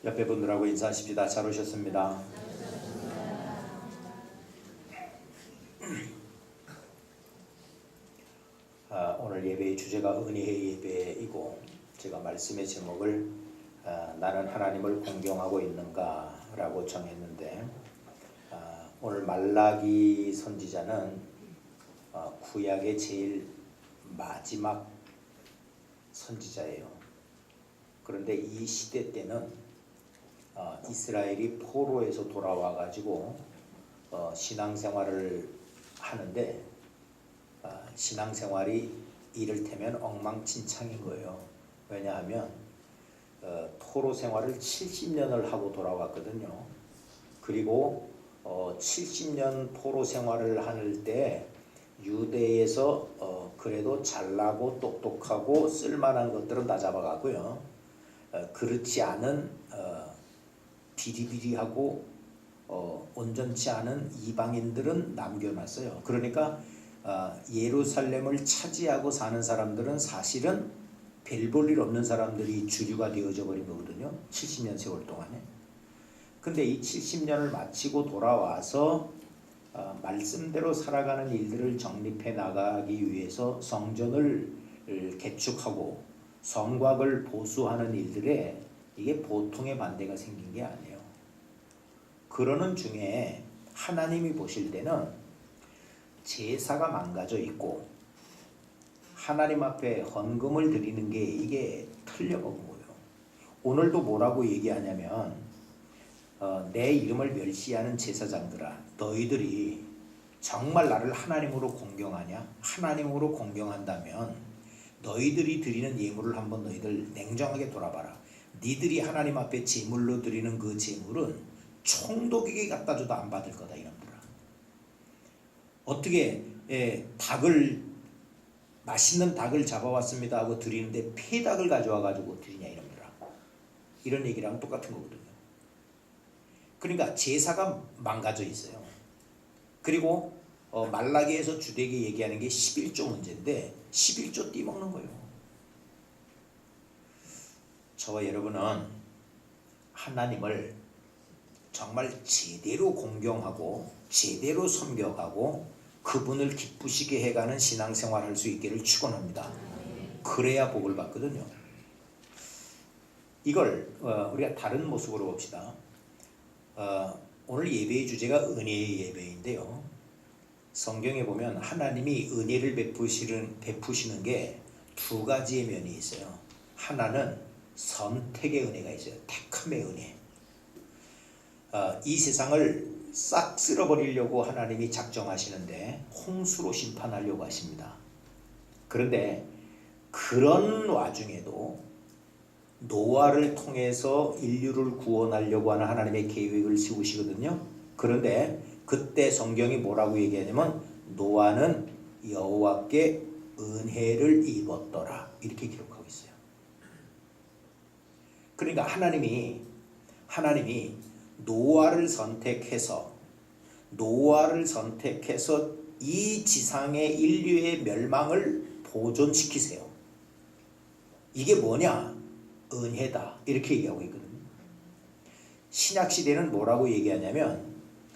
옆에 분들하고 인사하십시다. 잘 오셨습니다. 오늘 예배의 주제가 은혜의 예배이고, 제가 말씀의 제목을 나는 하나님을 공경하고 있는가 라고 정했는데, 오늘 말라기 선지자는 구약의 제일 마지막 선지자예요. 그런데 이 시대 때는 이스라엘이 포로에서 돌아와 가지고 신앙생활을 하는데, 신앙생활이 이를테면 엉망진창인 거예요. 왜냐하면 포로 생활을 70년을 하고 돌아왔거든요. 그리고 70년 포로 생활을 할 때 유대에서 그래도 잘나고 똑똑하고 쓸만한 것들은 다 잡아가고요. 그렇지 않은 비리비리하고 온전치 않은 이방인들은 남겨놨어요. 그러니까 예루살렘을 차지하고 사는 사람들은 사실은 별 볼 일 없는 사람들이 주류가 되어져 버린 거거든요. 70년 세월 동안에. 근데 이 70년을 마치고 돌아와서 말씀대로 살아가는 일들을 정립해 나가기 위해서 성전을 개축하고 성곽을 보수하는 일들에 이게 보통의 반대가 생긴 게 아니에요. 그러는 중에 하나님이 보실 때는 제사가 망가져 있고 하나님 앞에 헌금을 드리는 게 이게 틀려먹은 거예요. 오늘도 뭐라고 얘기하냐면 내 이름을 멸시하는 제사장들아, 너희들이 정말 나를 하나님으로 공경하냐? 하나님으로 공경한다면 너희들이 드리는 예물을 한번 너희들 냉정하게 돌아봐라. 니들이 하나님 앞에 제물로 드리는 그 제물은 총독에게 갖다 줘도 안 받을 거다 이놈들아. 어떻게 맛있는 닭을 잡아왔습니다 하고 드리는데 폐닭을 가져와 가지고 드리냐 이놈들아. 이런 얘기랑 똑같은 거거든요. 그러니까 제사가 망가져 있어요. 그리고 말라기에서 주되게 얘기하는 게 11조 문제인데 11조 띠먹는 거예요. 저와 여러분은 하나님을 정말 제대로 공경하고 제대로 섬겨가고 그분을 기쁘시게 해가는 신앙생활을 할 수 있기를 축원합니다. 그래야 복을 받거든요. 이걸 우리가 다른 모습으로 봅시다. 오늘 예배의 주제가 은혜의 예배인데요. 성경에 보면 하나님이 은혜를 베푸시는 게 두 가지의 면이 있어요. 하나는 선택의 은혜가 있어요. 택함의 은혜. 이 세상을 싹 쓸어버리려고 하나님이 작정하시는데 홍수로 심판하려고 하십니다. 그런데 그런 와중에도 노아를 통해서 인류를 구원하려고 하는 하나님의 계획을 세우시거든요. 그런데 그때 성경이 뭐라고 얘기하냐면 노아는 여호와께 은혜를 입었더라 이렇게 기록하고 있어요. 그러니까 하나님이 노아를 선택해서 이 지상의 인류의 멸망을 보존시키세요. 이게 뭐냐? 은혜다 이렇게 얘기하고 있거든요. 신약시대는 뭐라고 얘기하냐면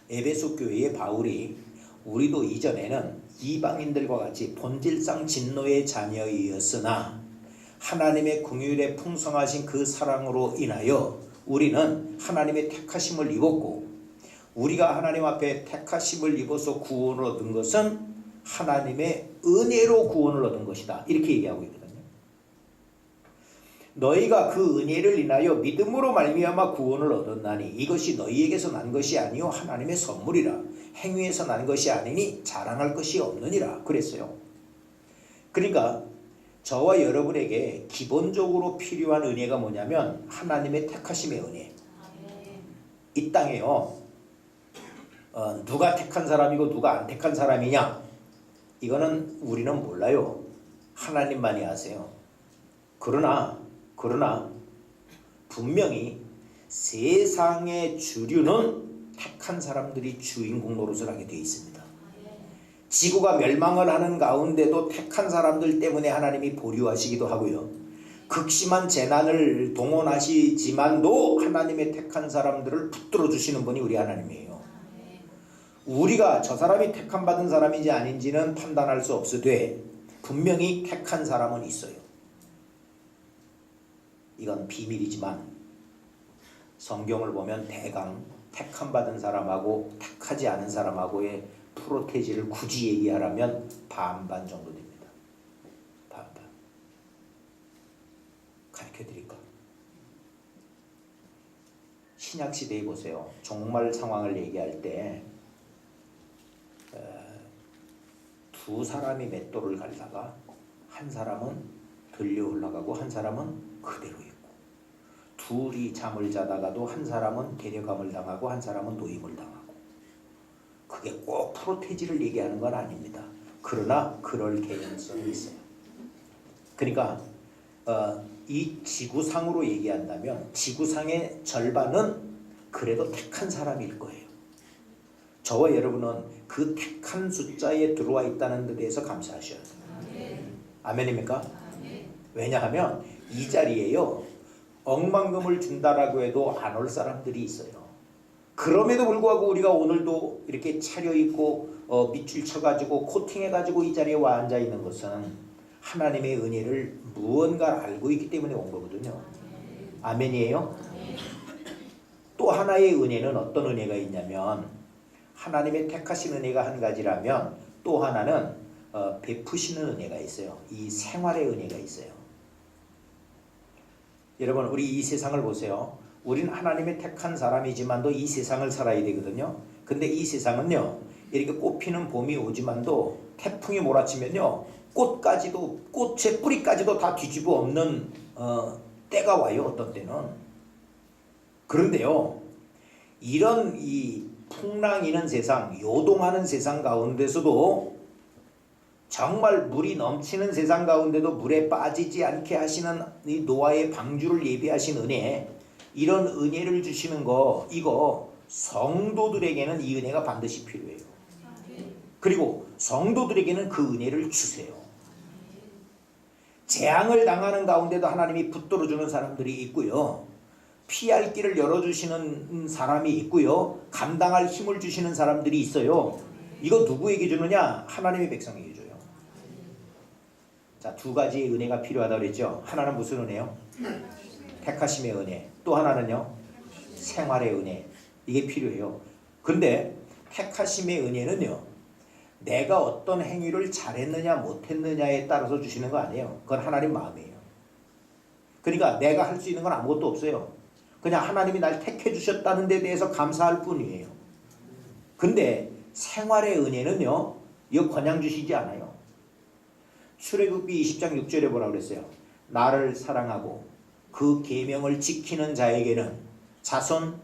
에베소 교회의 바울이 우리도 이전에는 이방인들과 같이 본질상 진노의 자녀이었으나 하나님의 긍휼에 풍성하신 그 사랑으로 인하여 우리는 하나님의 택하심을 입었고, 우리가 하나님 앞에 택하심을 입어서 구원을 얻은 것은 하나님의 은혜로 구원을 얻은 것이다 이렇게 얘기하고 있거든요. 너희가 그 은혜를 인하여 믿음으로 말미암아 구원을 얻었나니 이것이 너희에게서 난 것이 아니요 하나님의 선물이라. 행위에서 난 것이 아니니 자랑할 것이 없느니라 그랬어요. 그러니까 저와 여러분에게 기본적으로 필요한 은혜가 뭐냐면 하나님의 택하심의 은혜. 이 땅에요 누가 택한 사람이고 누가 안 택한 사람이냐 이거는 우리는 몰라요. 하나님만이 아세요. 그러나 분명히 세상의 주류는 택한 사람들이 주인공 노릇을 하게 되어 있습니다. 지구가 멸망을 하는 가운데도 택한 사람들 때문에 하나님이 보류하시기도 하고요. 극심한 재난을 동원하시지만도 하나님의 택한 사람들을 붙들어 주시는 분이 우리 하나님이에요. 우리가 저 사람이 택함 받은 사람인지 아닌지는 판단할 수 없으되 분명히 택한 사람은 있어요. 이건 비밀이지만 성경을 보면 대강 택함 받은 사람하고 택하지 않은 사람하고의 프로테지를 굳이 얘기하라면 반반 정도 됩니다. 반반. 가르쳐 드릴까? 신약 시대에 보세요. 종말 상황을 얘기할 때 두 사람이 맷돌을 갈다가 한 사람은 들려 올라가고 한 사람은 그대로 있고, 둘이 잠을 자다가도 한 사람은 데려감을 당하고 한 사람은 노임을 당하고. 그게 꼭 프로테지를 얘기하는 건 아닙니다. 그러나 그럴 개연성이 있어요. 그러니까 이 지구상으로 얘기한다면 지구상의 절반은 그래도 택한 사람일 거예요. 저와 여러분은 그 택한 숫자에 들어와 있다는 데 대해서 감사하셔야 돼요. 아멘입니까? 왜냐하면 이 자리에요, 억만금을 준다라고 해도 안 올 사람들이 있어요. 그럼에도 불구하고 우리가 오늘도 이렇게 차려입고 밑줄 쳐가지고 코팅해가지고 이 자리에 와 앉아 있는 것은 하나님의 은혜를 무언가 알고 있기 때문에 온 거거든요. 아멘이에요? 또 하나의 은혜는 어떤 은혜가 있냐면, 하나님의 택하신 은혜가 한 가지라면 또 하나는 베푸시는 은혜가 있어요. 이 생활의 은혜가 있어요. 여러분, 우리 이 세상을 보세요. 우린 하나님의 택한 사람이지만도 이 세상을 살아야 되거든요. 근데 이 세상은요, 이렇게 꽃피는 봄이 오지만도 태풍이 몰아치면요, 꽃까지도, 꽃의 뿌리까지도 다 뒤집어 엎는 때가 와요. 어떤 때는. 그런데요, 이런 이 풍랑이는 세상, 요동하는 세상 가운데서도, 정말 물이 넘치는 세상 가운데도 물에 빠지지 않게 하시는 이 노아의 방주를 예비하신 은혜, 이런 은혜를 주시는 거, 이거 성도들에게는 이 은혜가 반드시 필요해요. 그리고 성도들에게는 그 은혜를 주세요. 재앙을 당하는 가운데도 하나님이 붙들어주는 사람들이 있고요, 피할 길을 열어주시는 사람이 있고요, 감당할 힘을 주시는 사람들이 있어요. 이거 누구에게 주느냐? 하나님의 백성에게 줘요. 자, 두 가지의 은혜가 필요하다고 그랬죠. 하나는 무슨 은혜요? 택하심의 은혜. 또 하나는요, 생활의 은혜. 이게 필요해요. 근데 택하심의 은혜는요, 내가 어떤 행위를 잘했느냐 못했느냐에 따라서 주시는 거 아니에요. 그건 하나님 마음이에요. 그러니까 내가 할 수 있는 건 아무것도 없어요. 그냥 하나님이 날 택해 주셨다는 데 대해서 감사할 뿐이에요. 근데 생활의 은혜는요, 이거 그냥 주시지 않아요. 출애굽기 20장 6절에 뭐라고 그랬어요? 나를 사랑하고 그 계명을 지키는 자에게는 자손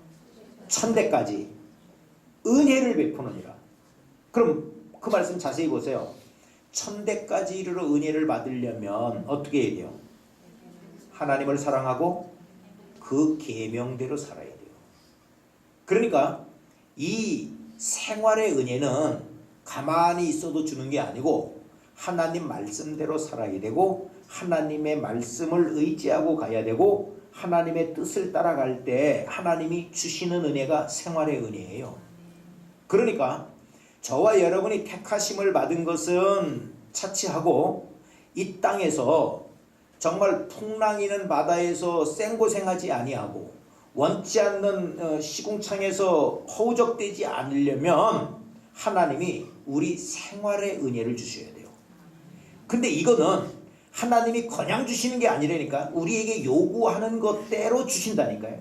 1000대까지 은혜를 베푸느니라. 그럼 그 말씀 자세히 보세요. 1000대까지 이르러 은혜를 받으려면 어떻게 해야 돼요? 하나님을 사랑하고 그 계명대로 살아야 돼요. 그러니까 이 생활의 은혜는 가만히 있어도 주는 게 아니고 하나님 말씀대로 살아야 되고, 하나님의 말씀을 의지하고 가야 되고, 하나님의 뜻을 따라갈 때 하나님이 주시는 은혜가 생활의 은혜예요. 그러니까 저와 여러분이 택하심을 받은 것은 차치하고 이 땅에서 정말 풍랑이는 바다에서 생고생하지 아니하고 원치 않는 시궁창에서 허우적대지 않으려면 하나님이 우리 생활의 은혜를 주셔야 돼요. 근데 이거는 하나님이 그냥 주시는 게 아니라니까, 우리에게 요구하는 것대로 주신다니까요.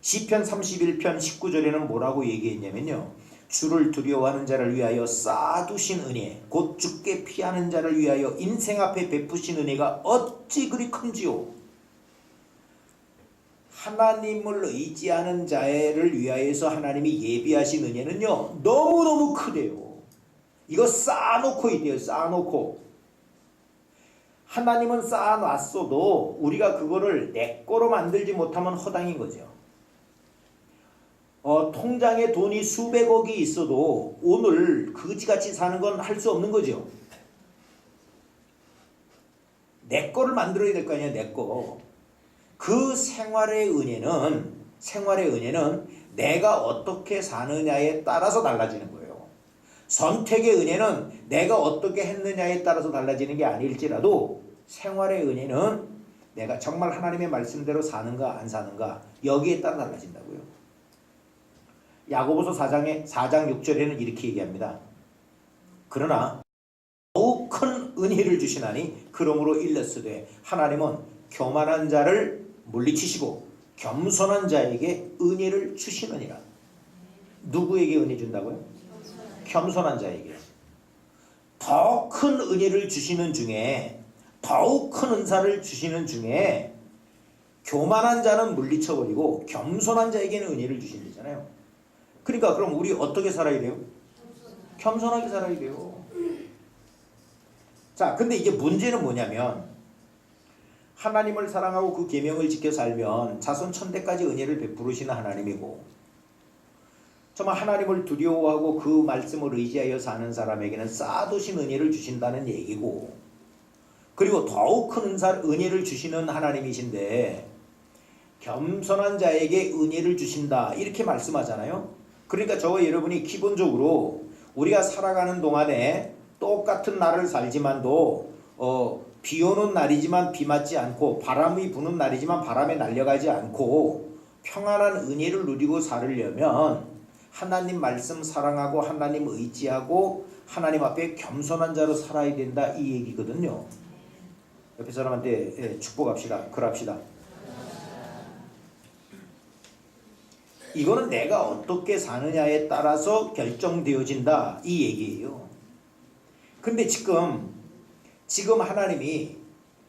시편 31편 19절에는 뭐라고 얘기했냐면요, 주를 두려워하는 자를 위하여 쌓아두신 은혜, 곧 죽게 피하는 자를 위하여 인생 앞에 베푸신 은혜가 어찌 그리 큰지요. 하나님을 의지하는 자를 위하여서 하나님이 예비하신 은혜는요, 너무너무 크대요. 이거 쌓아놓고 있대요. 쌓아놓고. 하나님은 쌓아놨어도 우리가 그거를 내 거로 만들지 못하면 허당인 거죠. 통장에 돈이 수백억이 있어도 오늘 그지같이 사는 건 할 수 없는 거죠. 내 거를 만들어야 될 거 아니야, 내 거. 그 생활의 은혜는 내가 어떻게 사느냐에 따라서 달라지는 거예요. 선택의 은혜는 내가 어떻게 했느냐에 따라서 달라지는 게 아닐지라도 생활의 은혜는 내가 정말 하나님의 말씀대로 사는가 안 사는가 여기에 따라 달라진다고요. 야고보서 4장 6절에는 이렇게 얘기합니다. 그러나 더욱 큰 은혜를 주시나니 그러므로 일렀으되 하나님은 교만한 자를 물리치시고 겸손한 자에게 은혜를 주시느니라. 누구에게 은혜 준다고요? 겸손한 자에게. 더 큰 은혜를 주시는 중에, 더욱 큰 은사를 주시는 중에 교만한 자는 물리쳐버리고 겸손한 자에게는 은혜를 주신다잖아요. 그러니까 그럼 우리 어떻게 살아야 돼요? 겸손하게 살아야 돼요. 자, 근데 이제 문제는 뭐냐면 하나님을 사랑하고 그 계명을 지켜 살면 자손 천대까지 은혜를 베푸시는 하나님이고, 정말 하나님을 두려워하고 그 말씀을 의지하여 사는 사람에게는 쌓아두신 은혜를 주신다는 얘기고, 그리고 더욱 큰 은혜를 주시는 하나님이신데 겸손한 자에게 은혜를 주신다 이렇게 말씀하잖아요. 그러니까 저와 여러분이 기본적으로 우리가 살아가는 동안에 똑같은 날을 살지만도 비 오는 날이지만 비 맞지 않고 바람이 부는 날이지만 바람에 날려가지 않고 평안한 은혜를 누리고 살으려면 하나님 말씀 사랑하고 하나님 의지하고 하나님 앞에 겸손한 자로 살아야 된다 이 얘기거든요. 옆에 사람한테 축복합시다. 그럽시다. 이거는 내가 어떻게 사느냐에 따라서 결정되어진다 이 얘기예요. 근데 지금 하나님이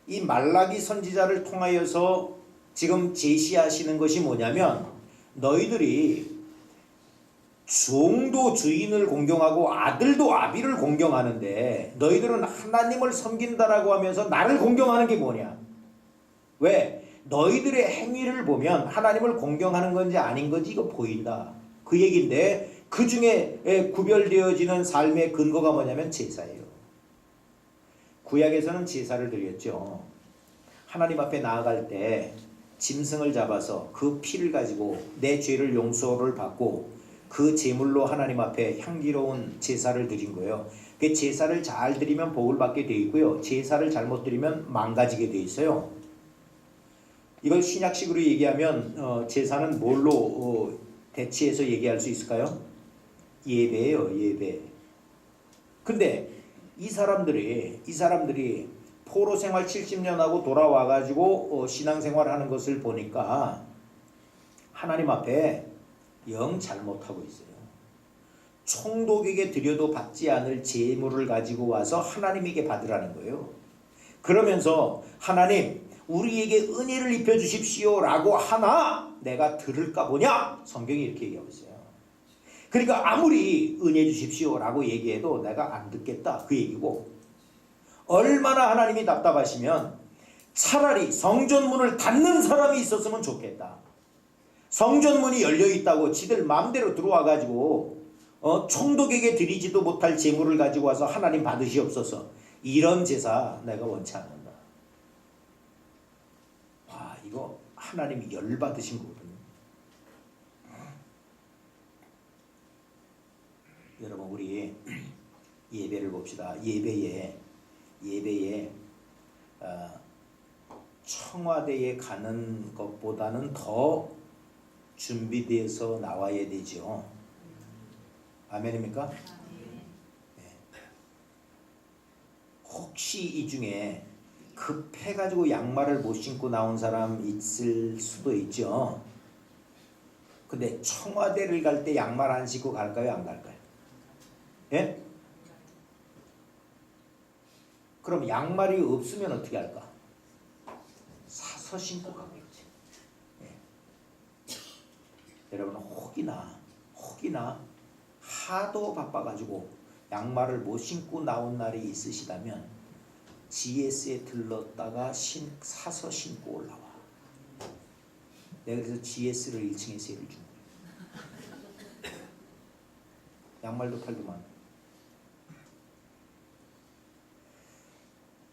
이 말라기 선지자를 통하여서 지금 제시하시는 것이 뭐냐면 너희들이 종도 주인을 공경하고 아들도 아비를 공경하는데 너희들은 하나님을 섬긴다라고 하면서 나를 공경하는 게 뭐냐? 왜? 너희들의 행위를 보면 하나님을 공경하는 건지 아닌 건지 이거 보인다. 그 얘기인데 그 중에 구별되어지는 삶의 근거가 뭐냐면 제사예요. 구약에서는 제사를 드렸죠. 하나님 앞에 나아갈 때 짐승을 잡아서 그 피를 가지고 내 죄를 용서를 받고 그 제물로 하나님 앞에 향기로운 제사를 드린 거예요. 그 제사를 잘 드리면 복을 받게 되어 있고요. 제사를 잘못 드리면 망가지게 되어 있어요. 이걸 신약식으로 얘기하면 제사는 뭘로 대치해서 얘기할 수 있을까요? 예배예요, 예배. 근데 이 사람들이 포로 생활 70년 하고 돌아와가지고 신앙생활 하는 것을 보니까 하나님 앞에 영 잘못하고 있어요. 총독에게 드려도 받지 않을 제물을 가지고 와서 하나님에게 받으라는 거예요. 그러면서 하나님 우리에게 은혜를 입혀 주십시오 라고 하나 내가 들을까 보냐? 성경이 이렇게 얘기하고 있어요. 그러니까 아무리 은혜 주십시오 라고 얘기해도 내가 안 듣겠다 그 얘기고, 얼마나 하나님이 답답하시면 차라리 성전문을 닫는 사람이 있었으면 좋겠다. 성전문이 열려있다고 지들 마음대로 들어와가지고 총독에게 드리지도 못할 제물을 가지고 와서 하나님 받으시옵소서, 이런 제사 내가 원치 않는다. 와, 이거 하나님이 열받으신 거거든요. 여러분 우리 예배를 봅시다. 예배에 청와대에 가는 것보다는 더 준비되어서 나와야 되죠. 아멘입니까? 네. 혹시 이 중에 급해가지고 양말을 못 신고 나온 사람 있을 수도 있죠. 근데 청와대를 갈 때 양말 안 신고 갈까요? 안 갈까요? 예? 그럼 양말이 없으면 어떻게 할까? 사서 신고 가겠지. 예. 여러분 혹이나 하도 바빠가지고 양말을 못 신고 나온 날이 있으시다면 GS에 들렀다가 사서 신고 올라와. 내가 그래서 GS를 1층에 세를 준 거예요. 양말도 팔더만.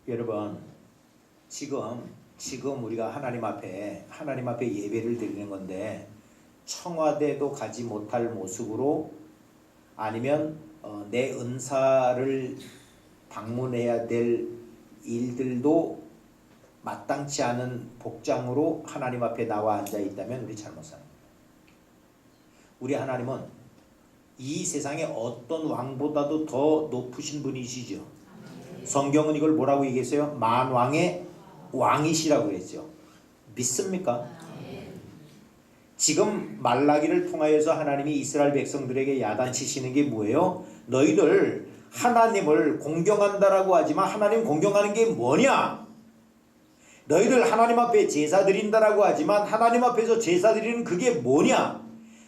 여러분 지금 우리가 하나님 앞에 예배를 드리는 건데 청와대도 가지 못할 모습으로 아니면 내 은사를 방문해야 될 일들도 마땅치 않은 복장으로 하나님 앞에 나와 앉아 있다면 우리 잘못 사는 거예요. 우리 하나님은 이 세상에 어떤 왕보다도 더 높으신 분이시죠. 성경은 이걸 뭐라고 얘기했어요? 만왕의 왕이시라고 했죠. 믿습니까? 지금 말라기를 통하여서 하나님이 이스라엘 백성들에게 야단치시는 게 뭐예요? 너희들 하나님을 공경한다라고 하지만 하나님 공경하는 게 뭐냐? 너희들 하나님 앞에 제사 드린다라고 하지만 하나님 앞에서 제사 드리는 그게 뭐냐?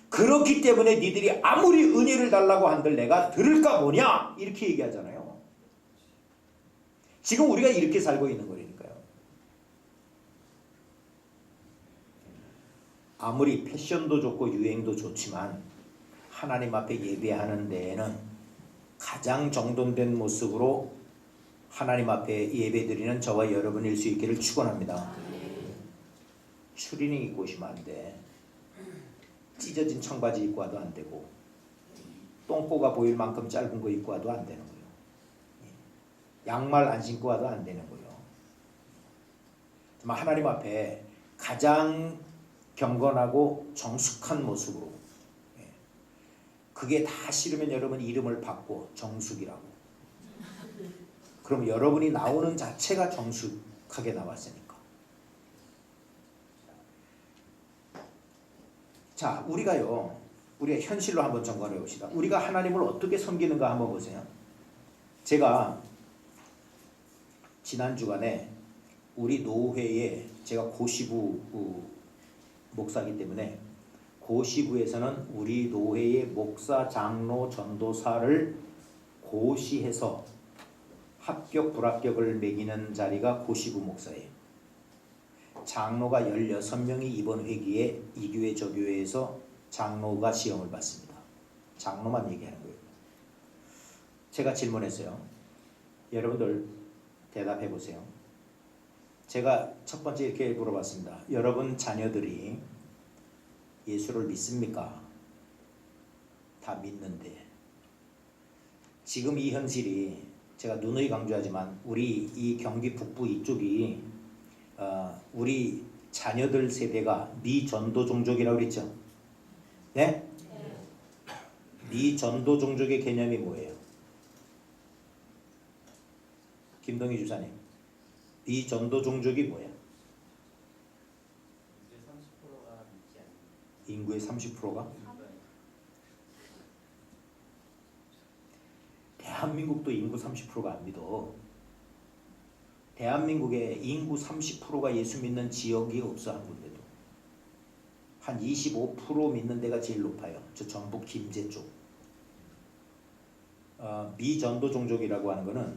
그렇기 때문에 니들이 아무리 은혜를 달라고 한들 내가 들을까 뭐냐? 이렇게 얘기하잖아요. 지금 우리가 이렇게 살고 있는 거라니까요. 아무리 패션도 좋고 유행도 좋지만 하나님 앞에 예배하는 데에는 가장 정돈된 모습으로 하나님 앞에 예배드리는 저와 여러분일 수 있기를 축원합니다. 추리닝 입고 오시면 안 돼. 찢어진 청바지 입고 와도 안 되고 똥꼬가 보일 만큼 짧은 거 입고 와도 안 되는 거예요. 양말 안 신고 와도 안 되는 거예요. 정말 하나님 앞에 가장 경건하고 정숙한 모습으로, 그게 다 싫으면 여러분 이름을 바꿔 정숙이라고. 그럼 여러분이 나오는 자체가 정숙하게 나왔으니까. 자, 우리가 현실로 한번 점검해 봅시다. 우리가 하나님을 어떻게 섬기는가 한번 보세요. 제가 지난 주간에 우리 노회에, 제가 고시부 목사이기 때문에 고시부에서는 우리 노회의 목사, 장로, 전도사를 고시해서 합격, 불합격을 매기는 자리가 고시부 목사예요. 장로가 16명이 이번 회기에 이 교회 저 교회에서 장로가 시험을 봤습니다. 장로만 얘기하는 거예요. 제가 질문했어요. 여러분들 대답해 보세요. 제가 첫 번째 이렇게 물어봤습니다. 여러분 자녀들이 예수를 믿습니까? 다 믿는데 지금 이 현실이, 제가 누누이 강조하지만 우리 이 경기 북부 이쪽이 우리 자녀들 세대가 미전도 종족이라고 그랬죠? 네? 미전도 종족의 개념이 뭐예요? 김동희 주사님, 미전도 종족이 뭐야? 인구의 30%가? 대한민국도 인구 30%가 안 믿어. 대한민국의 인구 30%가 예수 믿는 지역이 없어. 한 군데도. 한 25% 믿는 데가 제일 높아요. 저 전북 김제 쪽. 미전도 종족이라고 하는 거는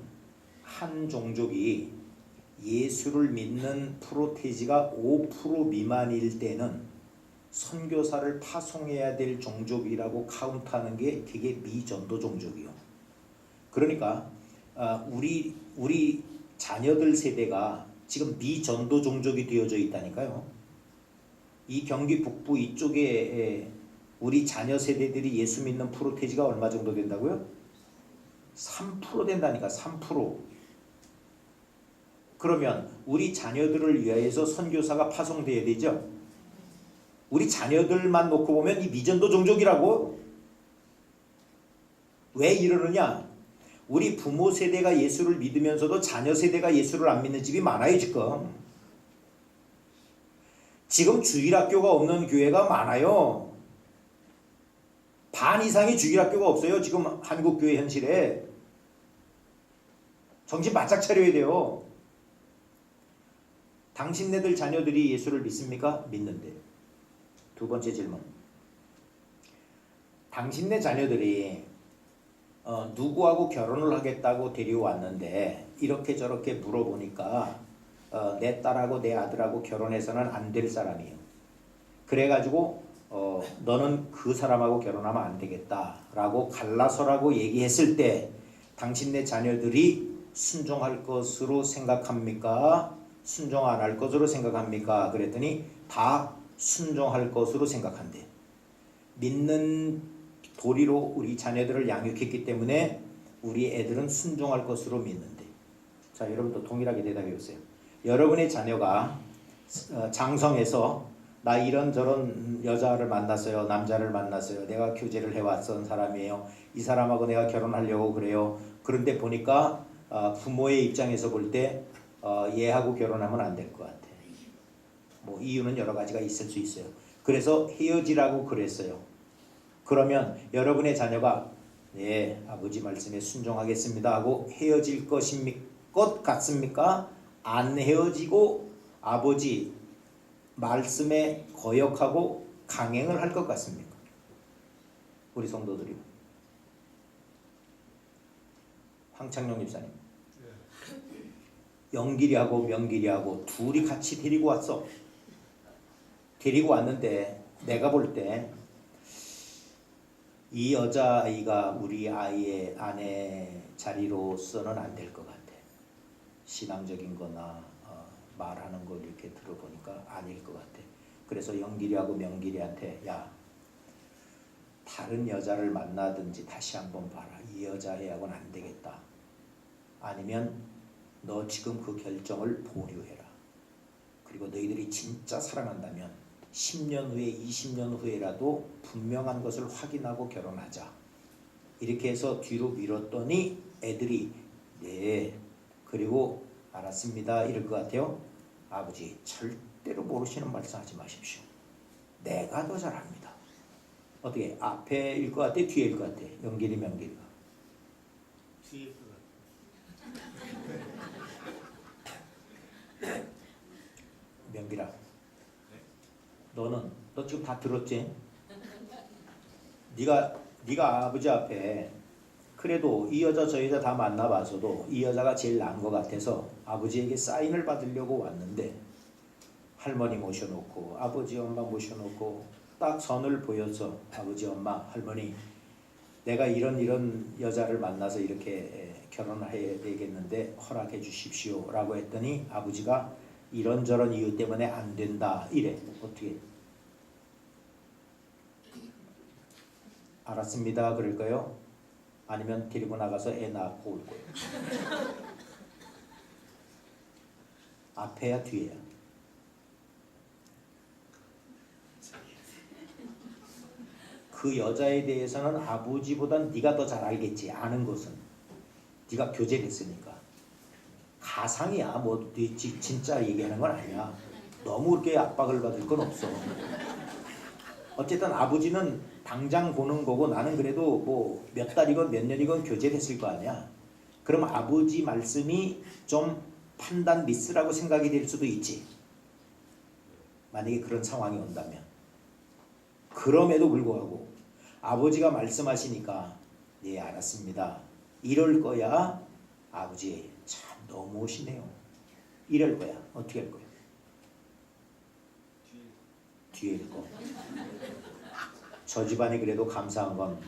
한 종족이 예수를 믿는 프로테이지가 5% 미만일 때는 선교사를 파송해야 될 종족이라고 카운트하는 게 그게 미전도 종족이요. 그러니까 우리 자녀들 세대가 지금 미전도 종족이 되어져 있다니까요. 이 경기 북부 이쪽에 우리 자녀 세대들이 예수 믿는 프로테이지가 얼마 정도 된다고요? 3% 된다니까. 3%. 그러면 우리 자녀들을 위하여서 선교사가 파송돼야 되죠. 우리 자녀들만 놓고 보면 이 미전도 종족이라고. 왜 이러느냐? 우리 부모 세대가 예수를 믿으면서도 자녀 세대가 예수를 안 믿는 집이 많아요. 지금 주일학교가 없는 교회가 많아요. 반 이상이 주일학교가 없어요. 지금 한국교회 현실에. 정신 바짝 차려야 돼요. 당신네들 자녀들이 예수를 믿습니까? 믿는데. 두 번째 질문. 당신네 자녀들이 누구하고 결혼을 하겠다고 데려왔는데 이렇게 저렇게 물어보니까 내 딸하고 내 아들하고 결혼해서는 안 될 사람이에요. 그래가지고 너는 그 사람하고 결혼하면 안 되겠다라고 갈라서라고 얘기했을 때 당신네 자녀들이 순종할 것으로 생각합니까? 순종 안 할 것으로 생각합니까? 그랬더니 다 순종할 것으로 생각한대. 믿는 도리로 우리 자녀들을 양육했기 때문에 우리 애들은 순종할 것으로 믿는데. 자, 여러분도 동일하게 대답해 보세요. 여러분의 자녀가 장성해서 나 이런저런 여자를 만났어요. 남자를 만났어요. 내가 교제를 해왔던 사람이에요. 이 사람하고 내가 결혼하려고 그래요. 그런데 보니까 부모의 입장에서 볼 때 얘하고 결혼하면 안 될 것 같아. 뭐 이유는 여러 가지가 있을 수 있어요. 그래서 헤어지라고 그랬어요. 그러면 여러분의 자녀가 네, 아버지 말씀에 순종하겠습니다 하고 헤어질 것 같습니까? 안 헤어지고 아버지 말씀에 거역하고 강행을 할 것 같습니까? 우리 성도들이. 황창용 집사님. 영길이하고 명길이하고 둘이 같이 데리고 왔어. 데리고 왔는데 내가 볼 때 이 여자아이가 우리 아이의 아내 자리로서는 안 될 것 같아. 신앙적인 거나 말하는 걸 이렇게 들어보니까 아닐 것 같아. 그래서 영길이하고 명길이한테 야, 다른 여자를 만나든지 다시 한번 봐라. 이 여자애하고는 안 되겠다. 아니면 너 지금 그 결정을 보류해라. 그리고 너희들이 진짜 사랑한다면 10년 후에 20년 후에라도 분명한 것을 확인하고 결혼하자. 이렇게 해서 뒤로 밀었더니 애들이 네, 그리고 알았습니다 이럴 것 같아요. 아버지 절대로 모르시는 말씀 하지 마십시오. 내가 더 잘합니다. 어떻게 앞에일 것 같아? 뒤에일 것 같아? 영길이 명길이가 뒤일 것 같아. 명길아, 너 지금 다 들었지? 네가 아버지 앞에 그래도 이 여자 저 여자 다 만나봐서도 이 여자가 제일 나은 것 같아서 아버지에게 사인을 받으려고 왔는데 할머니 모셔놓고 아버지 엄마 모셔놓고 딱 선을 보여서 아버지 엄마 할머니 내가 이런 여자를 만나서 이렇게 결혼해야 되겠는데 허락해 주십시오 라고 했더니 아버지가 이런저런 이유 때문에 안 된다 이래. 어떻게 알았습니다 그럴까요? 아니면 데리고 나가서 애 낳고 올 거예요? 앞에야 뒤에야? 그 여자에 대해서는 아버지보단 네가 더 잘 알겠지. 아는 것은 네가 교제됐으니까. 가상이야. 뭐 진짜 얘기하는 건 아니야. 너무 그렇게 압박을 받을 건 없어. 어쨌든 아버지는 당장 보는 거고 나는 그래도 뭐 몇 달이건 몇 년이건 교제됐을 거 아니야. 그럼 아버지 말씀이 좀 판단 미스라고 생각이 될 수도 있지. 만약에 그런 상황이 온다면. 그럼에도 불구하고 아버지가 말씀하시니까 예 알았습니다. 이럴 거야. 아버지 참 너무하시네요. 이럴 거야. 어떻게 할 거야? 뒤에일 거. 저 집안이 그래도 감사한 건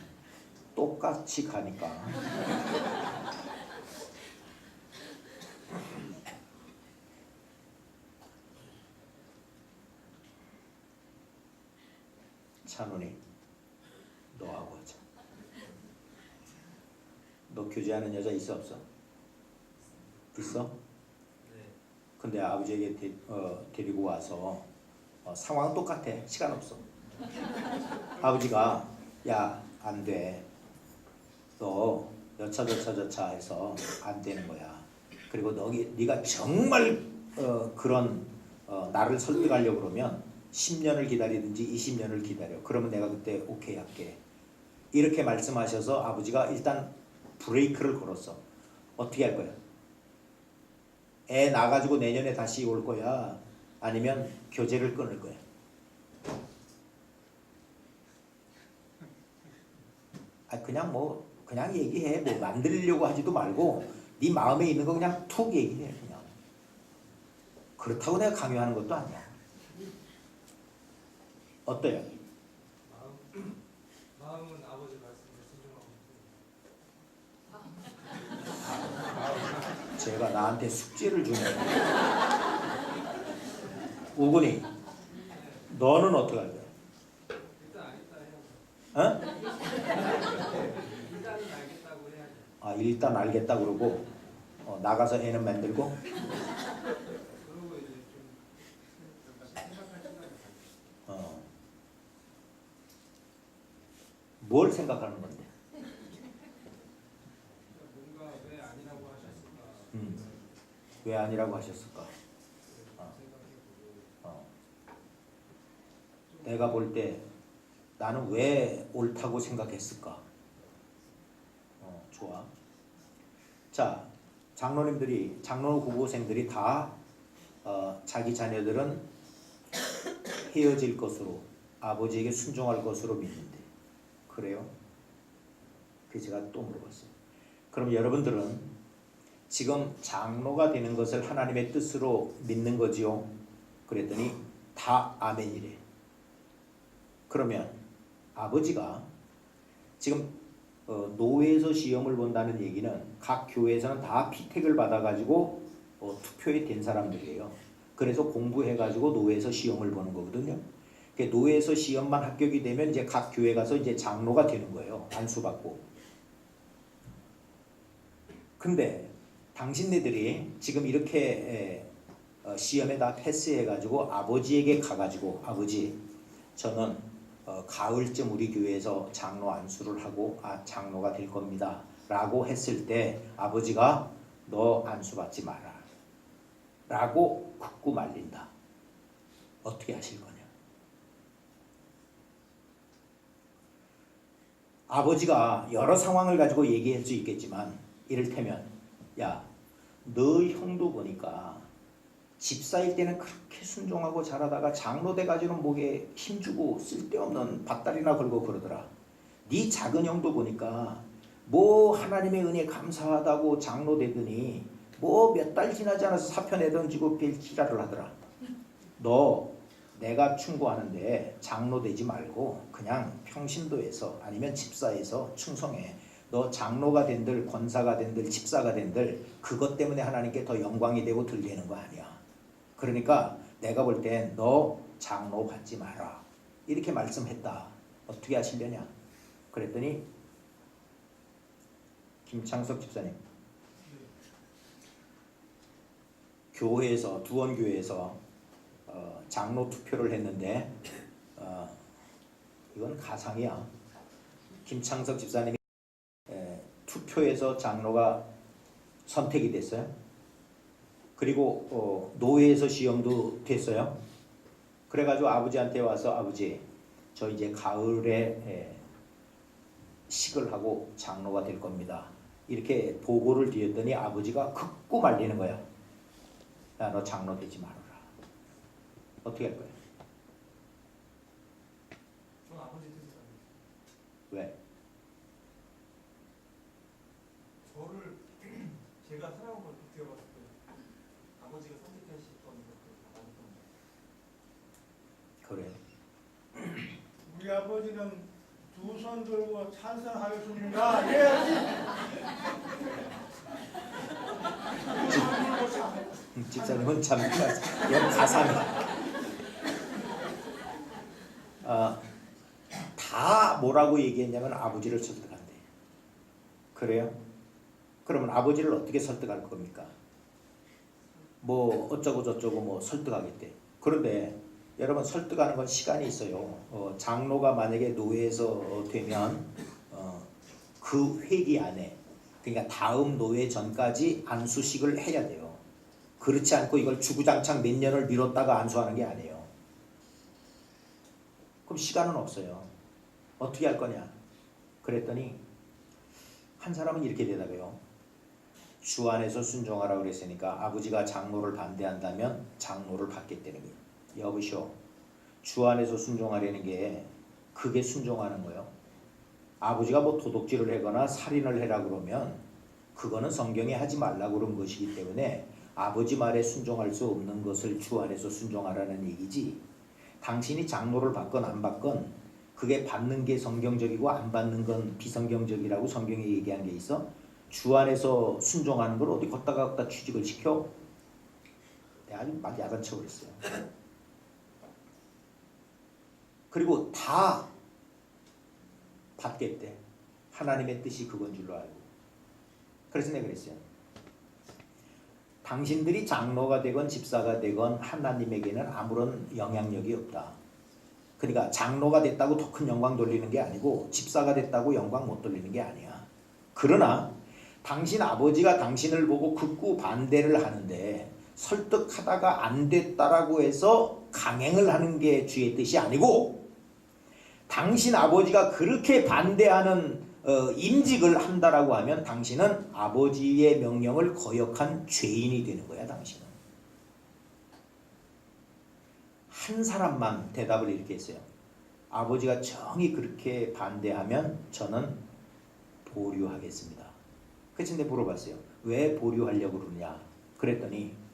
똑같이 가니까. 찬훈이 너하고 하자. 너 교제하는 여자 있어 없어? 있어? 네. 근데 아버지에게 데리고 와서 상황 똑같아. 시간 없어. 아버지가 야 안 돼. 너 여차 해서 안 되는 거야. 그리고 네가 정말 그런 나를 설득하려고 그러면 10년을 기다리든지 20년을 기다려. 그러면 내가 그때 오케이 할게. 이렇게 말씀하셔서 아버지가 일단 브레이크를 걸었어. 어떻게 할 거야? 애 낳아가지고 내년에 다시 올 거야? 아니면 교제를 끊을 거야? 그냥 얘기해. 뭐 만들려고 하지도 말고 네 마음에 있는 거 그냥 툭 얘기해. 그냥. 그렇다고 내가 강요하는 것도 아니야. 어때요? 마음은 아버지 말씀에 순종하고 제가 나한테 숙제를 주네요. 우군이 너는 어떻게 할 거야? 일단 알겠다 해야죠. 어? 일단은 알겠다고 해야죠. 아 일단 알겠다 그러고 나가서 애는 만들고 그러고 이제 좀 생각할 시간이 가요. 뭘 생각하는 건데? 뭔가 왜 아니라고 하셨을까? 왜 아니라고 하셨을까? 생각해보고 내가 볼 때 나는 왜 옳다고 생각했을까? 좋아. 자, 장로님들이 장로 후보생들이 다 자기 자녀들은 헤어질 것으로 아버지에게 순종할 것으로 믿는데 그래요? 그 제가 또 물어봤어요. 그럼 여러분들은 지금 장로가 되는 것을 하나님의 뜻으로 믿는 거지요? 그랬더니 다 아멘이래. 그러면 아버지가 지금 노회에서 시험을 본다는 얘기는 각 교회에서는 다 피택을 받아가지고 투표에 된 사람들이에요. 그래서 공부해가지고 노회에서 시험을 보는 거거든요. 노회에서 시험만 합격이 되면 이제 각 교회 가서 이제 장로가 되는 거예요. 안수받고. 근데 당신네들이 지금 이렇게 시험에 다 패스해가지고 아버지에게 가가지고 아버지 저는 가을쯤 우리 교회에서 장로 안수를 하고 장로가 될 겁니다 라고 했을 때 아버지가 너 안수받지 마라 라고 굳고 말린다. 어떻게 하실 거냐? 아버지가 여러 상황을 가지고 얘기할 수 있겠지만 이를테면 야, 너 형도 보니까 집사일 때는 그렇게 순종하고 잘하다가 장로 돼가지고는 목에 힘주고 쓸데없는 밭다리나 걸고 그러더라. 네 작은 형도 보니까 뭐 하나님의 은혜 감사하다고 장로 되더니 뭐 몇 달 지나지 않아서 사표 내던지고 별 지랄을 하더라. 너 내가 충고하는데 장로 되지 말고 그냥 평신도에서 아니면 집사에서 충성해. 너 장로가 된들 권사가 된들 집사가 된들 그것 때문에 하나님께 더 영광이 되고 들리는 거 아니야. 그러니까 내가 볼 땐 너 장로 받지 마라 이렇게 말씀했다. 어떻게 하시려냐? 그랬더니 김창석 집사님 교회에서 두원교회에서 장로 투표를 했는데 이건 가상이야. 김창석 집사님이 투표에서 장로가 선택이 됐어요. 그리고 노회에서 시험도 됐어요. 그래가지고 아버지한테 와서 아버지 저 이제 가을에 식을 하고 장로가 될 겁니다 이렇게 보고를 드렸더니 아버지가 극구 말리는 거야. 야, 너 장로 되지 말아라. 어떻게 할 거야? 전 아버지 뜻을 알겠어요. 왜? 저를 제가 살아온 걸 비교해봤을 때 아버지가 선택하셨던 것들 다 맞았던 것 같아요. 그래. 우리 아버지는 두 손 들고 찬성하겠습니다. 해야지. 집사님은 참 이건 가상이야. 다 뭐라고 얘기했냐면 아버지를 설득한대. 그래요? 그러면 아버지를 어떻게 설득할 겁니까? 뭐 어쩌고 저쩌고 뭐 설득하겠대. 그런데 여러분 설득하는 건 시간이 있어요. 장로가 만약에 노회에서 되면 그 회기 안에 그러니까 다음 노회 전까지 안수식을 해야 돼요. 그렇지 않고 이걸 주구장창 몇 년을 미뤘다가 안수하는 게 아니에요. 그럼 시간은 없어요. 어떻게 할 거냐? 그랬더니 한 사람은 이렇게 대답해요. 주 안에서 순종하라고 그랬으니까 아버지가 장로를 반대한다면 장로를 받겠다는 거예요. 여보시오. 주 안에서 순종하려는 게 그게 순종하는 거예요. 아버지가 뭐 도둑질을 하거나 살인을 해라 그러면 그거는 성경에 하지 말라고 그런 것이기 때문에 아버지 말에 순종할 수 없는 것을 주 안에서 순종하라는 얘기지. 당신이 장로를 받건 안 받건 그게 받는 게 성경적이고 안 받는 건 비성경적이라고 성경에 얘기한 게 있어? 주 안에서 순종하는 걸 어디 걷다가 취직을 시켜? 내가 아주 막 야단쳐 그랬어요. 그리고 다 받겠대. 하나님의 뜻이 그건 줄로 알고. 그래서 내가 그랬어요. 당신들이 장로가 되건 집사가 되건 하나님에게는 아무런 영향력이 없다. 그러니까 장로가 됐다고 더 큰 영광 돌리는 게 아니고 집사가 됐다고 영광 못 돌리는 게 아니야. 그러나 당신 아버지가 당신을 보고 극구 반대를 하는데 설득하다가 안 됐다라고 해서 강행을 하는 게 주의 뜻이 아니고, 당신 아버지가 그렇게 반대하는 임직을 한다라고 하면 당신은 아버지의 명령을 거역한 죄인이 되는 거야. 당신은. 한 사람만 대답을 이렇게 했어요. 아버지가 정이 그렇게 반대하면 저는 보류하겠습니다. 그래서 내가 물어봤어요. 왜 보류하려고 그러냐. 그랬더니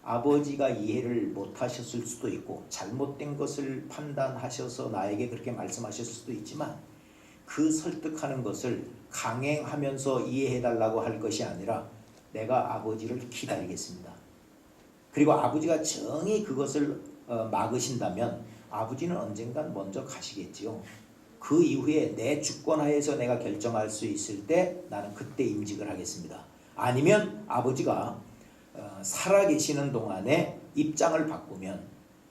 아버지가 이해를 못하셨을 수도 있고 잘못된 것을 판단하셔서 나에게 그렇게 말씀하셨을 수도 있지만, 그 설득하는 것을 강행하면서 이해해달라고 할 것이 아니라 내가 아버지를 기다리겠습니다. 그리고 아버지가 정히 그것을 막으신다면 아버지는 언젠간 먼저 가시겠지요. 그 이후에 내 주권하에서 내가 결정할 수 있을 때 나는 그때 임직을 하겠습니다. 아니면 아버지가 살아계시는 동안에 입장을 바꾸면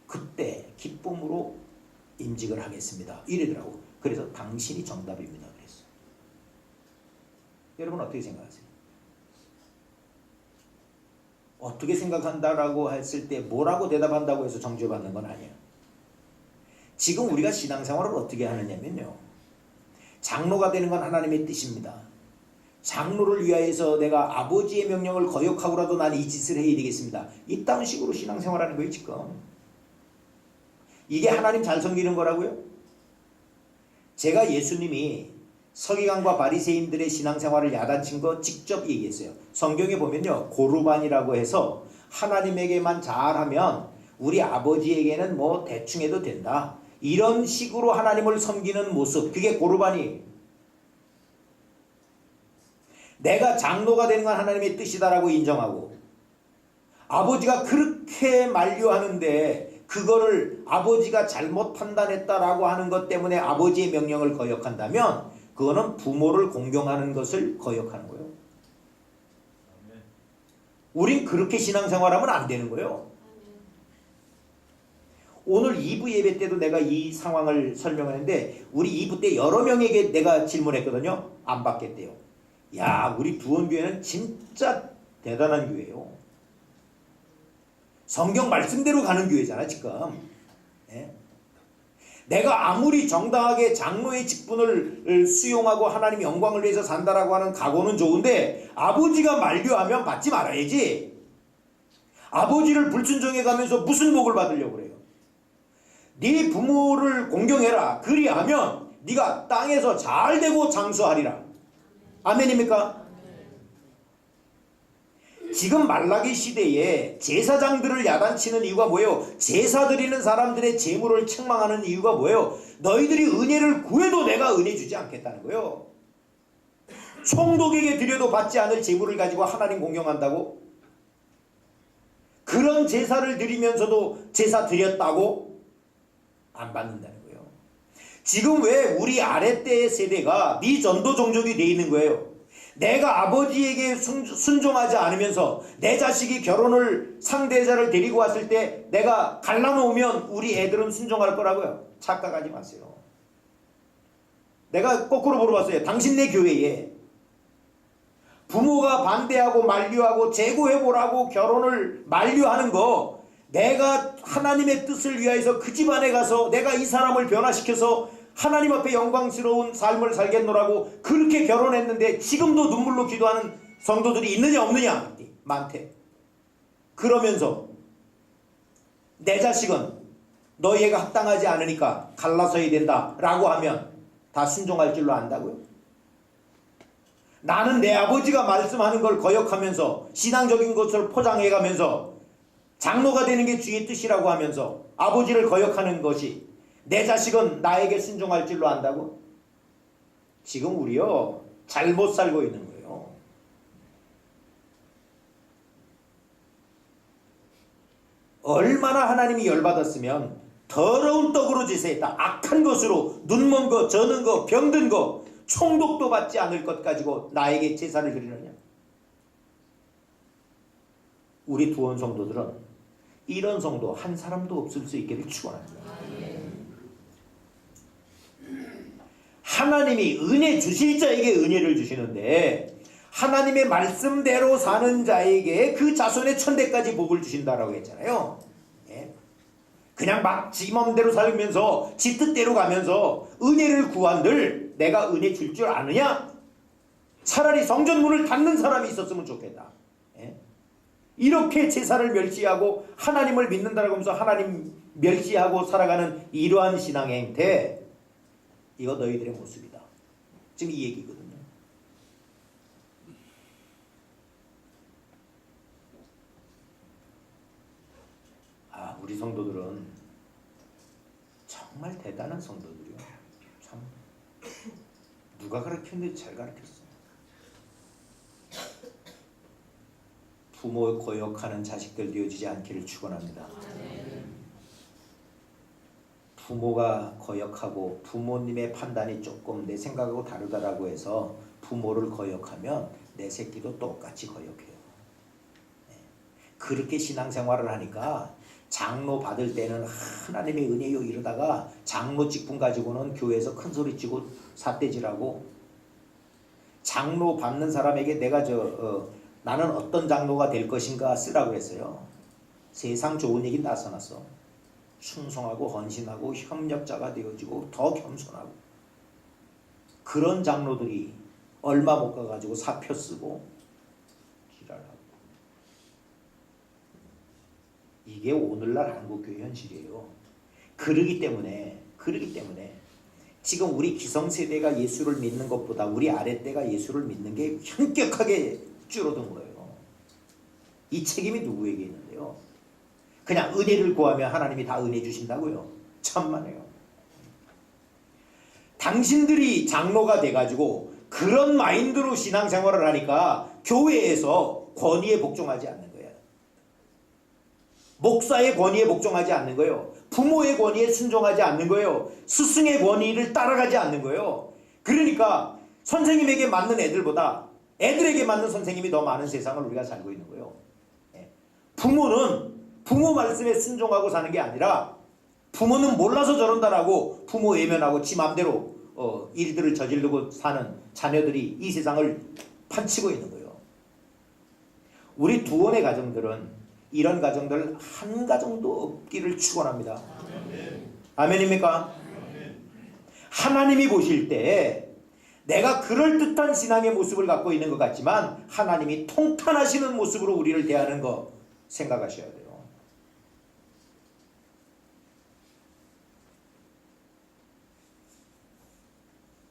그때 기쁨으로 임직을 하겠습니다. 이러더라고. 그래서 당신이 정답입니다. 그랬어. 여러분 어떻게 생각하세요? 어떻게 생각한다라고 했을 때 뭐라고 대답한다고 해서 정죄받는 건 아니에요. 지금 우리가 신앙생활을 어떻게 하느냐면요, 장로가 되는 건 하나님의 뜻입니다. 장로를 위하여서 내가 아버지의 명령을 거역하고라도 난 이 짓을 해야 되겠습니다. 이딴 식으로 신앙생활하는 거예요 지금. 이게 하나님 잘 섬기는 거라고요? 제가 예수님이 서기관과 바리새인들의 신앙생활을 야단친 거 직접 얘기했어요. 성경에 보면요, 고르반이라고 해서 하나님에게만 잘하면 우리 아버지에게는 뭐 대충 해도 된다, 이런 식으로 하나님을 섬기는 모습, 그게 고르반이에요. 내가 장로가 되는 건 하나님의 뜻이다라고 인정하고 아버지가 그렇게 만류하는데 그거를 아버지가 잘못 판단했다라고 하는 것 때문에 아버지의 명령을 거역한다면 그거는 부모를 공경하는 것을 거역하는 거예요. 우린 그렇게 신앙생활하면 안 되는 거예요. 오늘 2부 예배 때도 내가 이 상황을 설명했는데 우리 2부 때 여러 명에게 내가 질문했거든요. 안 받겠대요. 야, 우리 두원교회는 진짜 대단한 교회예요. 성경 말씀대로 가는 교회잖아 지금. 네? 내가 아무리 정당하게 장로의 직분을 수용하고 하나님 영광을 위해서 산다라고 하는 각오는 좋은데 아버지가 만류하면 받지 말아야지. 아버지를 불순종해 가면서 무슨 복을 받으려고 그래요? 네 부모를 공경해라. 그리하면 네가 땅에서 잘되고 장수하리라. 아멘입니까? 지금 말라기 시대에 제사장들을 야단치는 이유가 뭐예요? 제사 드리는 사람들의 재물을 책망하는 이유가 뭐예요? 너희들이 은혜를 구해도 내가 은혜 주지 않겠다는 거예요. 총독에게 드려도 받지 않을 재물을 가지고 하나님 공경한다고? 그런 제사를 드리면서도 제사 드렸다고? 안 받는다는 거예요. 지금 왜 우리 아랫대 세대가 미전도 종족이 돼 있는 거예요? 내가 아버지에게 순종하지 않으면서 내 자식이 결혼을 상대자를 데리고 왔을 때 내가 갈라놓으면 우리 애들은 순종할 거라고요. 착각하지 마세요. 내가 거꾸로 물어봤어요. 당신네 교회에 부모가 반대하고 만류하고 재고해보라고 결혼을 만류하는 거, 내가 하나님의 뜻을 위하여서 그 집안에 가서 내가 이 사람을 변화시켜서 하나님 앞에 영광스러운 삶을 살겠노라고 그렇게 결혼했는데 지금도 눈물로 기도하는 성도들이 있느냐 없느냐? 많대. 그러면서 내 자식은 너희에게 합당하지 않으니까 갈라서야 된다 라고 하면 다 순종할 줄로 안다고요? 나는 내 아버지가 말씀하는 걸 거역하면서 신앙적인 것을 포장해가면서 장로가 되는 게 주의 뜻이라고 하면서 아버지를 거역하는 것이 내 자식은 나에게 순종할 줄로 안다고? 지금 우리요 잘못 살고 있는 거예요. 얼마나 하나님이 열받았으면 더러운 떡으로 제사했다. 악한 것으로 눈먼 거, 저는 거, 병든 거, 총독도 받지 않을 것 가지고 나에게 제사를 드리느냐. 우리 두원 성도들은 이런 성도 한 사람도 없을 수 있기를 축원합니다. 하나님이 은혜 주실 자에게 은혜를 주시는데 하나님의 말씀대로 사는 자에게 그 자손의 천대까지 복을 주신다라고 했잖아요. 예? 그냥 막 지 맘대로 살면서 지 뜻대로 가면서 은혜를 구한들 내가 은혜 줄 줄 아느냐? 차라리 성전 문을 닫는 사람이 있었으면 좋겠다. 예? 이렇게 제사를 멸시하고 하나님을 믿는다라고 하면서 하나님 멸시하고 살아가는 이러한 신앙의 행태, 이거 너희들의 모습이다. 지금 이 얘기거든요. 우리 성도들은 정말 대단한 성도들이요. 참 누가 가르쳤는지 잘 가르쳤어요. 부모 거역하는 자식들 되어지지 않기를 축원합니다. 부모가 거역하고 부모님의 판단이 조금 내 생각하고 다르다라고 해서 부모를 거역하면 내 새끼도 똑같이 거역해요. 그렇게 신앙생활을 하니까 장로 받을 때는 하나님의 은혜요 이러다가 장로 직분 가지고는 교회에서 큰 소리치고 삿대질하고, 장로 받는 사람에게 내가 나는 어떤 장로가 될 것인가 쓰라고 했어요. 세상 좋은 얘기 다 써놨어. 충성하고 헌신하고 협력자가 되어지고 더 겸손하고. 그런 장로들이 얼마 못 가가지고 사표 쓰고 지랄하고. 이게 오늘날 한국교회 현실이에요. 그러기 때문에 지금 우리 기성세대가 예수를 믿는 것보다 우리 아랫대가 예수를 믿는 게 현격하게 줄어든 거예요. 이 책임이 누구에게 있는데요? 그냥 은혜를 구하면 하나님이 다 은혜 주신다고요? 천만에요. 당신들이 장로가 돼가지고 그런 마인드로 신앙생활을 하니까 교회에서 권위에 복종하지 않는 거예요. 목사의 권위에 복종하지 않는 거예요. 부모의 권위에 순종하지 않는 거예요. 스승의 권위를 따라가지 않는 거예요. 그러니까 선생님에게 맞는 애들보다 애들에게 맞는 선생님이 더 많은 세상을 우리가 살고 있는 거예요. 부모는 부모 말씀에 순종하고 사는 게 아니라 부모는 몰라서 저런다라고 부모 외면하고 지 맘대로 일들을 저지르고 사는 자녀들이 이 세상을 판치고 있는 거예요. 우리 두원의 가정들은 이런 가정들 한 가정도 없기를 축원합니다. 아멘입니까? 하나님이 보실 때 내가 그럴듯한 신앙의 모습을 갖고 있는 것 같지만 하나님이 통탄하시는 모습으로 우리를 대하는 거 생각하셔야 돼요.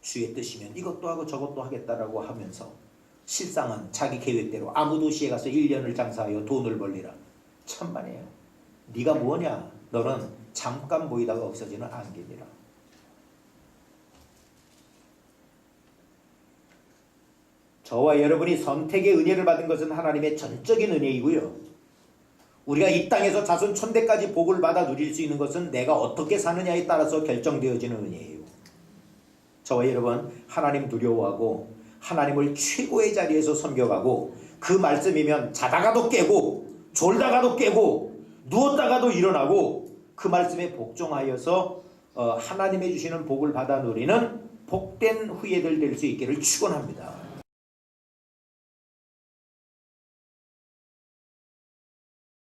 주의 뜻이면 이것도 하고 저것도 하겠다라고 하면서 실상은 자기 계획대로 아무 도시에 가서 1년을 장사하여 돈을 벌리라. 천만에요. 네가 뭐냐? 너는 잠깐 보이다가 없어지는 안개니라. 저와 여러분이 선택의 은혜를 받은 것은 하나님의 전적인 은혜이고요. 우리가 이 땅에서 자손 천대까지 복을 받아 누릴 수 있는 것은 내가 어떻게 사느냐에 따라서 결정되어지는 은혜예요. 저와 여러분 하나님 두려워하고 하나님을 최고의 자리에서 섬겨가고 그 말씀이면 자다가도 깨고 졸다가도 깨고 누웠다가도 일어나고 그 말씀에 복종하여서 하나님의 주시는 복을 받아 누리는 복된 후예들 될 수 있기를 축원합니다.